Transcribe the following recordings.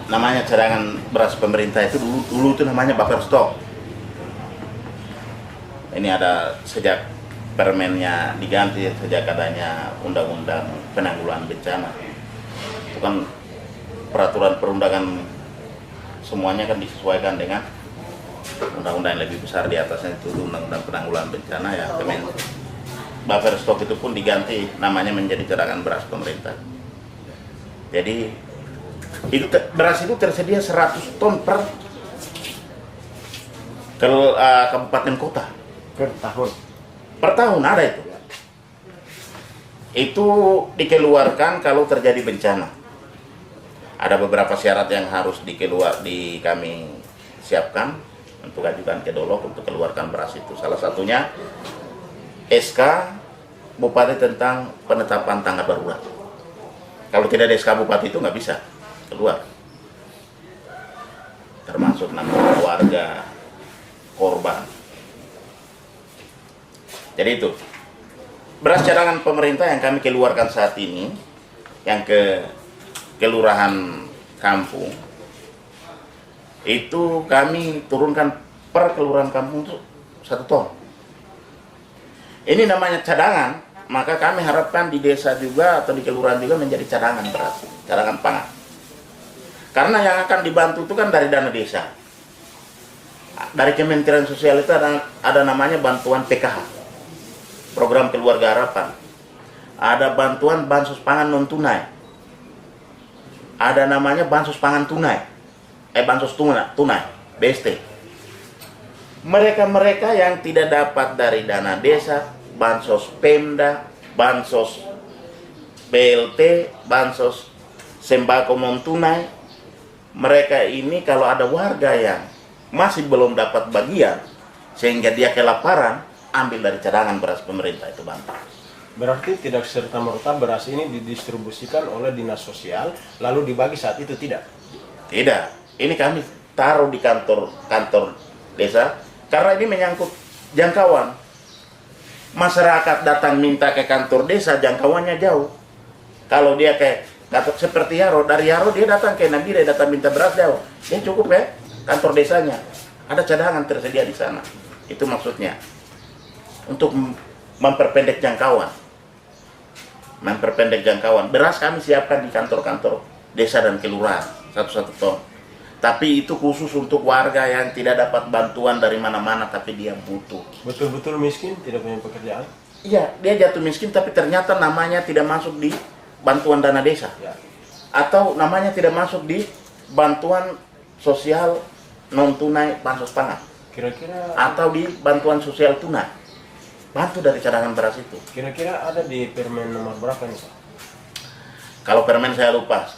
namanya cadangan beras pemerintah itu dulu itu namanya buffer stock. Ini ada sejak permennya diganti, sejak adanya undang-undang penanggulangan bencana. Itu kan peraturan perundangan semuanya kan disesuaikan dengan undang-undang yang lebih besar di atasnya, itu undang-undang penanggulangan bencana ya. Buffer stock itu pun diganti namanya menjadi cadangan beras pemerintah. Jadi itu beras itu tersedia 100 ton per kabupaten kota per tahun. Per tahun ada itu. Itu dikeluarkan kalau terjadi bencana. Ada beberapa syarat yang harus kami siapkan untuk ajukan ke Dolok untuk keluarkan beras itu. Salah satunya SK Bupati tentang penetapan tanggap darurat. Kalau tidak ada SK Bupati itu nggak bisa keluar. Termasuk nama keluarga korban. Jadi itu beras cadangan pemerintah yang kami keluarkan saat ini, yang ke kelurahan kampung, itu kami turunkan per kelurahan kampung itu 1 ton. Ini namanya cadangan, maka kami harapkan di desa juga atau di kelurahan juga menjadi cadangan beras, cadangan pangan. Karena yang akan dibantu itu kan dari dana desa. Dari Kementerian Sosial itu ada namanya bantuan PKH. Program Keluarga Harapan, ada bantuan bansos pangan non tunai, ada namanya bansos pangan tunai, bansos tunai, BST. Mereka yang tidak dapat dari dana desa, bansos Pemda, bansos BLT, bansos sembako non tunai, mereka ini kalau ada warga yang masih belum dapat bagian sehingga dia kelaparan, ambil dari cadangan beras pemerintah itu bantu. Berarti tidak serta-merta beras ini didistribusikan oleh dinas sosial lalu dibagi saat itu, tidak? Tidak. Ini kami taruh di kantor desa karena ini menyangkut jangkauan. Masyarakat datang minta ke kantor desa, jangkauannya jauh. Kalau dia seperti Yaro, dari Yaro dia datang ke Nabire, datang minta beras jauh. Dia cukup kantor desanya. Ada cadangan tersedia di sana. Itu maksudnya. Untuk memperpendek jangkauan. Beras kami siapkan di kantor-kantor desa dan kelurahan 1 ton. Tapi itu khusus untuk warga yang tidak dapat bantuan dari mana-mana tapi dia butuh. Betul-betul miskin, tidak punya pekerjaan? Iya, dia jatuh miskin tapi ternyata namanya tidak masuk di bantuan dana desa. Ya. Atau namanya tidak masuk di bantuan sosial non tunai bansos pangan. Kira-kira atau di bantuan sosial tunai. Bantu dari cadangan beras itu. Kira-kira ada di permen nomor berapa nih, Pak? Kalau permen saya lupa,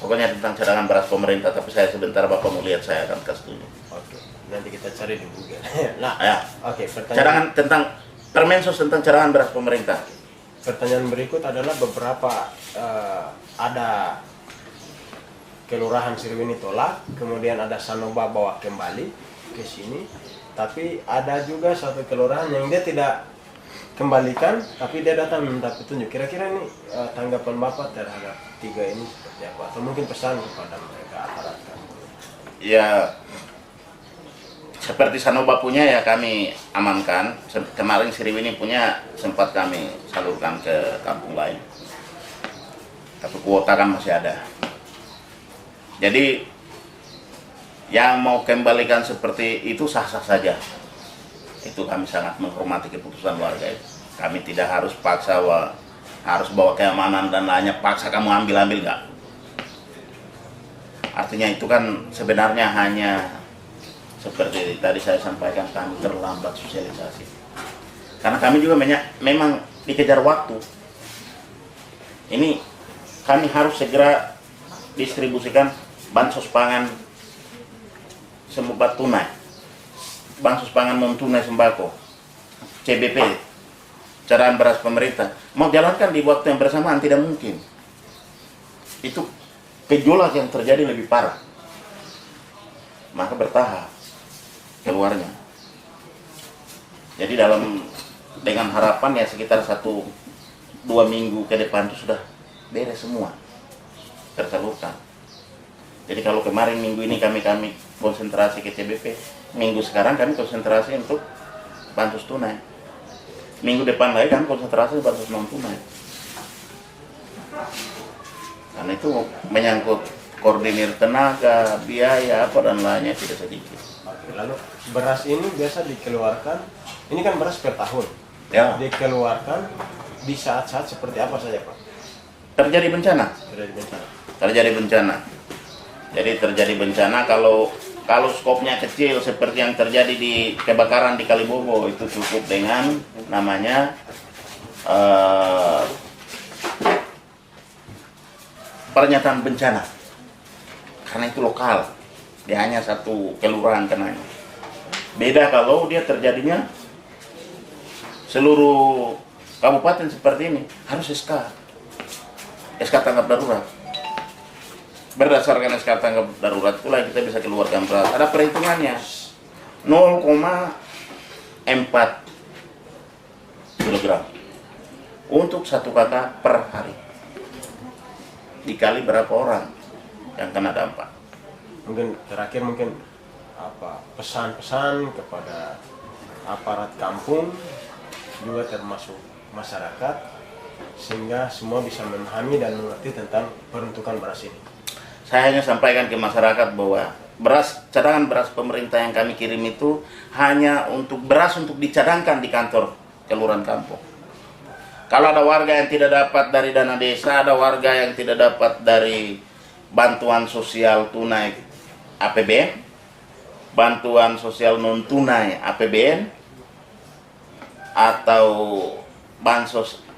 pokoknya tentang cadangan beras pemerintah, tapi saya sebentar Bapak mau lihat, saya akan kasih tunjuk. Oke, nanti kita cari di Google. Nah, ya. Oke, Cadangan tentang Permensos tentang cadangan beras pemerintah. Pertanyaan berikut adalah beberapa ada kelurahan Sriwini tolak, kemudian ada Sanoba bawa kembali ke sini. Tapi ada juga satu kelurahan yang dia tidak kembalikan, tapi dia datang minta petunjuk. Kira-kira ini tanggapan Bapak terhadap 3 ini seperti apa? Atau mungkin pesan kepada mereka aparat kampung? Ya, seperti Sanoba punya ya kami amankan. Kemarin Sriwini punya sempat kami salurkan ke kampung lain. Tapi kuota kan masih ada. Jadi yang mau kembalikan seperti itu sah-sah saja. Itu kami sangat menghormati keputusan warga itu. Kami tidak harus paksa harus bawa keamanan dan lainnya, paksa kamu ambil enggak. Artinya itu kan sebenarnya hanya seperti tadi saya sampaikan, kami terlambat sosialisasi. Karena kami juga memang dikejar waktu. Ini kami harus segera distribusikan bansos pangan sembako tunai, bansos pangan non tunai sembako, CBP, cadangan beras pemerintah. Mau jalankan di waktu yang bersamaan tidak mungkin. Itu gejolak yang terjadi lebih parah. Maka bertahap keluarnya. Jadi dengan harapan ya sekitar 1-2 minggu ke depan itu sudah beres semua. tersalurkan. Jadi kalau kemarin minggu ini kami konsentrasi ke CBP, minggu sekarang kami konsentrasi untuk bansos tunai. Minggu depan lagi kami konsentrasi bansos non tunai. Karena itu menyangkut koordinir tenaga, biaya apa dan lainnya tidak sedikit. Oke, lalu beras ini biasa dikeluarkan, ini kan beras per tahun. Ya. Dikeluarkan di saat-saat seperti apa saja, Pak? Terjadi bencana. Jadi terjadi bencana kalau skopnya kecil seperti yang terjadi di kebakaran di Kalibobo, itu cukup dengan namanya pernyataan bencana. Karena itu lokal. Dia hanya satu kelurahan kenanya. Beda kalau dia terjadinya seluruh kabupaten seperti ini, harus SK tanggap darurat. Berdasarkan SK tanggap darurat itulah kita bisa keluarkan beras. Ada perhitungannya 0,4 kilogram untuk 1 kakak per hari. Dikali berapa orang yang kena dampak. Mungkin terakhir apa pesan-pesan kepada aparat kampung juga termasuk masyarakat sehingga semua bisa memahami dan mengerti tentang peruntukan beras ini. Saya hanya sampaikan ke masyarakat bahwa cadangan beras pemerintah yang kami kirim itu hanya untuk beras untuk dicadangkan di kantor kelurahan kampung. Kalau ada warga yang tidak dapat dari dana desa, ada warga yang tidak dapat dari bantuan sosial tunai APBN, bantuan sosial non tunai APBN, atau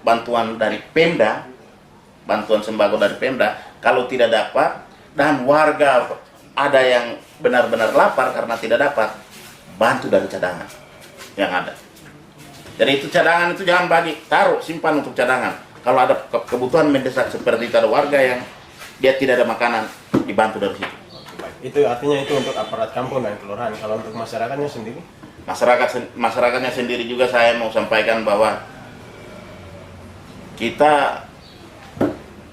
bantuan dari Pemda, bantuan sembako dari Pemda, kalau tidak dapat, dan warga ada yang benar-benar lapar karena tidak dapat, bantu dari cadangan yang ada. Jadi itu cadangan itu jangan taruh, simpan untuk cadangan. Kalau ada kebutuhan mendesak seperti itu, ada warga yang dia tidak ada makanan, dibantu dari situ. Itu artinya itu untuk aparat kampung dan kelurahan. Kalau untuk masyarakatnya sendiri? Masyarakatnya sendiri juga saya mau sampaikan bahwa kita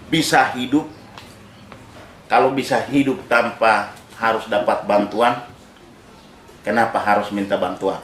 bisa hidup, kalau bisa hidup tanpa harus dapat bantuan, kenapa harus minta bantuan?